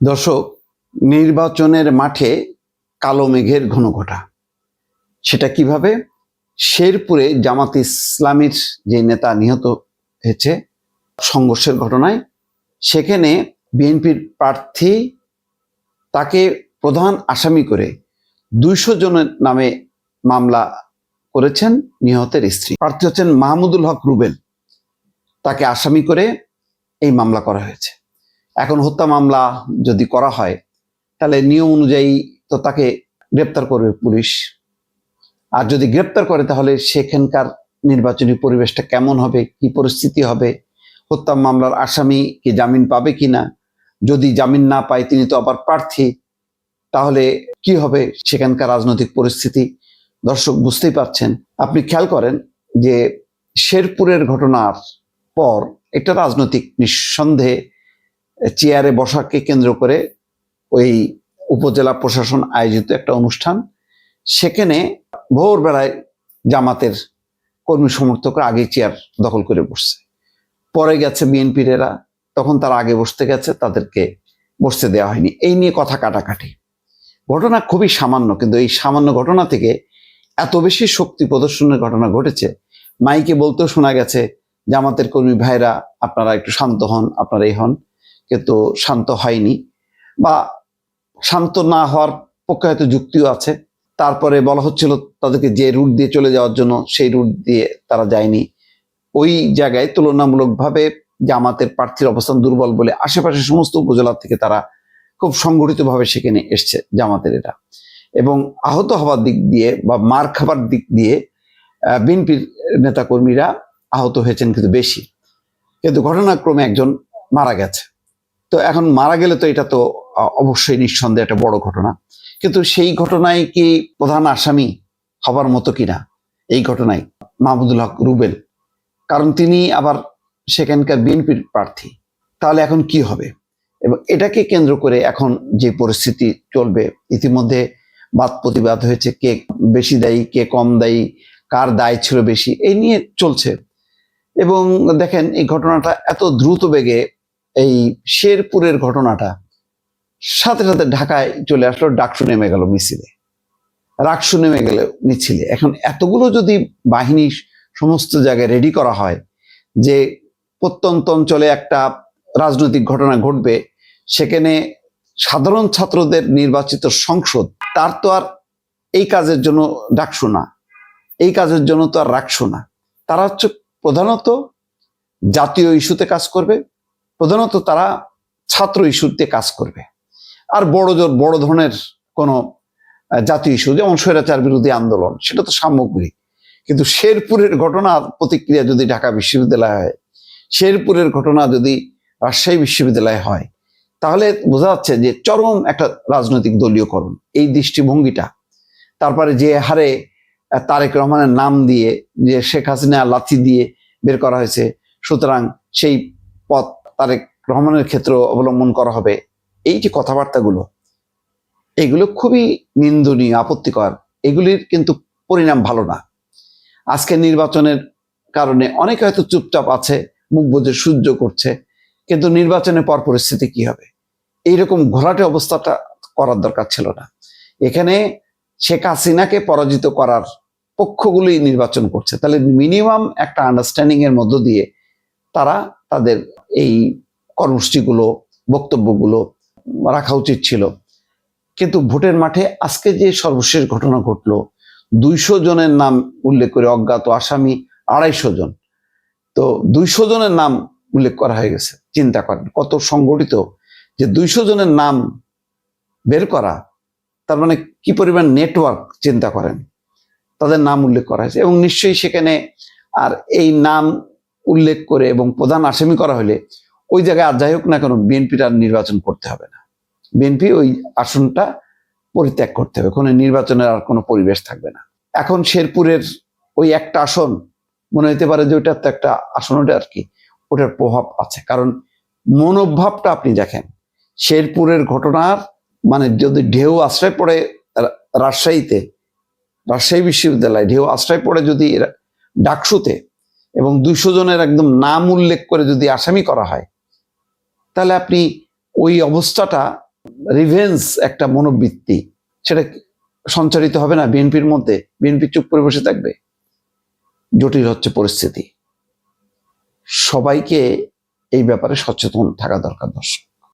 দর্শক, নির্বাচনের মাঠে কালো মেঘের ঘনঘটা। সেটা কিভাবে? শেরপুরে জামাত ইসলামীর যে নেতা নিহত হয়েছে সংঘর্ষের ঘটনায়, সেখানে বিএনপির প্রার্থী তাকে প্রধান আসামি করে 200 জনের নামে মামলা করেছেন নিহতের স্ত্রী। প্রার্থী হচ্ছেন মাহমুদুল হক রুবেল। তাকে আসামি করে এই মামলা করা হয়েছে। এখন হত্যা মামলা যদি করা হয় তাহলে নিয়ম অনুযায়ী তো তাকে গ্রেপ্তার করবে পুলিশ। আর যদি গ্রেপ্তার করে তাহলে সেখানকার নির্বাচনী পরিবেশটা কেমন হবে, কি পরিস্থিতি হবে, হত্যা মামলার আসামি কি জামিন পাবে কিনা, যদি জামিন না পায় তিনি তো আবার প্রার্থী, তাহলে কি হবে সেখানকার রাজনৈতিক পরিস্থিতি। দর্শক বুঝতেই পারছেন। আপনি খেয়াল করেন যে শেরপুরের ঘটনার পর একটা রাজনৈতিক নিঃসন্দেহে চেয়ারে বসাকে কেন্দ্র করে ওই উপজেলা প্রশাসন আয়োজিত একটা অনুষ্ঠান, সেখানে ভোরবেলায় জামাতের কর্মী সমর্থকরা আগে চেয়ার দখল করে বসছে। পরে গেছে বিএনপির এরা, তখন তারা আগে বসতে গেছে, তাদেরকে বসতে দেওয়া হয়নি। এই নিয়ে কথা কাটাকাটি। ঘটনা খুবই সামান্য, কিন্তু এই সামান্য ঘটনা থেকে এত বেশি শক্তি প্রদর্শনের ঘটনা ঘটেছে। মাইকে বলতেও শোনা গেছে, জামাতের কর্মী ভাইরা আপনারা একটু শান্ত হন, আপনারা এই হন, কিন্তু শান্ত হয়নি, বা শান্ত না হওয়ার পক্ষে হয়তো যুক্তিও আছে। তারপরে বলা হচ্ছিল তাদেরকে যে রুট দিয়ে চলে যাওয়ার জন্য, সেই রুট দিয়ে তারা যায়নি। ওই জায়গায় তুলনামূলকভাবে জামাতের প্রার্থীর অবস্থান দুর্বল বলে আশেপাশের সমস্ত উপজেলা থেকে তারা খুব সংগঠিতভাবে সেখানে এসছে জামাতের এটা। এবং আহত হওয়ার দিক দিয়ে বা মার খাবার দিক দিয়ে বিএনপির নেতাকর্মীরা আহত হয়েছেন কিন্তু বেশি। কিন্তু ঘটনাক্রমে একজন মারা গেছে। তো এখন মারা গেলে তো এটা তো অবশ্যই নিঃসন্দেহে একটা বড় ঘটনা, কিন্তু সেই ঘটনায় কি প্রধান আসামি হবার মতো কিনা এই ঘটনায় মাহমুদুল হক রুবেল? কারণ তিনি আবার সেখানকার বিএনপির প্রার্থী। তাহলে এখন কি হবে? এবং এটাকে কেন্দ্র করে এখন যে পরিস্থিতি চলবে, ইতিমধ্যে বাদ প্রতিবাদ হয়েছে, কে বেশি দায়ী, কে কম দায়ী, কার দায় ছিল বেশি, এই নিয়ে চলছে। এবং দেখেন এই ঘটনাটা এত দ্রুত বেগে, এই শেরপুরের ঘটনাটা সাথে সাথে ঢাকায় চলে আসলো, ডাকসু নেমে গেল মিছিলে, রাকসু নেমে গেল মিছিলে। এখন এতগুলো যদি বাহিনী সমস্ত জায়গায় রেডি করা হয় যে প্রত্যন্ত অঞ্চলে একটা রাজনৈতিক ঘটনা ঘটবে, সেখানে সাধারণ ছাত্রদের নির্বাচিত সংসদ, তার তো আর এই কাজের জন্য ডাকসু না, এই কাজের জন্য তো আর রাকসু না। তারা হচ্ছে প্রধানত জাতীয় ইস্যুতে কাজ করবে, প্রধানত তারা ছাত্র ইস্যুতে কাজ করবে। আর বড় ধরনের কোনো জাতীয় ইস্যু যেমন স্বৈরাচার বিরোধী আন্দোলন, সেটা তো সামগ্রিক। কিন্তু শেরপুরের ঘটনা প্রতিক্রিয়া যদি ঢাকা বিশ্ববিদ্যালয় হয়, শেরপুরের ঘটনা যদি রাজশাহী বিশ্ববিদ্যালয়ে হয়, তাহলে বোঝা যাচ্ছে যে চরম একটা রাজনৈতিক দলীয়করণ এই দৃষ্টিভঙ্গিটা। তারপরে যে হারে তারেক রহমানের নাম দিয়ে যে শেখ হাসিনা লাথি দিয়ে বের করা হয়েছে, সুতরাং সেই পথ তারেক রহমানের ক্ষেত্রে অবলম্বন করা হবে, এই যে কথাবার্তাগুলো, এগুলো খুবই নিন্দনীয়, আপত্তিকর। এগুলির কিন্তু পরিণাম ভালো না। আজকে নির্বাচনের কারণে অনেকে হয়তো চুপচাপ আছে, মুখ বুজে সহ্য করছে, কিন্তু নির্বাচনের পর পরিস্থিতি কি হবে? এইরকম ঘোলাটে অবস্থাটা করার দরকার ছিল না। এখানে শেখ হাসিনাকে পরাজিত করার পক্ষগুলোই নির্বাচন করছে, তাহলে মিনিমাম একটা আন্ডারস্ট্যান্ডিং এর মধ্য দিয়ে তারা তাদের এই কর্মসূচিগুলো, বক্তব্যগুলো রাখা উচিত ছিল। কিন্তু ভোটের মাঠে আজকে যে সর্বশেষ ঘটনা ঘটলো, 200 জনের নাম উল্লেখ করে অজ্ঞাত আসামি 250 জন, তো 200 জনের নাম উল্লেখ করা হয়ে গেছে। চিন্তা করেন কত সংগঠিত, যে 200 জনের নাম বের করা, তার মানে কি পরিমাণ নেটওয়ার্ক চিন্তা করেন। তাদের নাম উল্লেখ করা হয়েছে এবং নিশ্চয়ই সেখানে আর এই নাম উল্লেখ করে এবং প্রধান আসামি করা হলে ওই জায়গায় আর যাই হোক না কেন বিএনপির আর নির্বাচন করতে হবে না, বিএনপি ওই আসনটা পরিত্যাগ করতে হবে, কোনো নির্বাচনের আর কোনো পরিবেশ থাকবে না। এখন শেরপুরের ওই একটা আসন মনে হতে পারে যে ওইটার তো একটা আসন, ওটা আর কি, ওটার প্রভাব আছে। কারণ মনোভাবটা আপনি দেখেন, শেরপুরের ঘটনার মানে যদি ঢেউ আশ্রয় পড়ে রাজশাহীতে, রাজশাহী বিশ্ববিদ্যালয় ঢেউ আশ্রয় পড়ে যদি ডাকসুতে, এবং 200 জনের একদম নাম উল্লেখ করে যদি আসামি করা হয়, তাহলে আপনি ওই অবস্থাটা রিভেঞ্জ একটা মনোবৃত্তি, সেটা সঞ্চারিত হবে না বিএনপির মধ্যে? বিএনপি চুপ করে বসে থাকবে? জটিল হচ্ছে পরিস্থিতি। সবাইকে এই ব্যাপারে সচেতন থাকা দরকার দর্শক।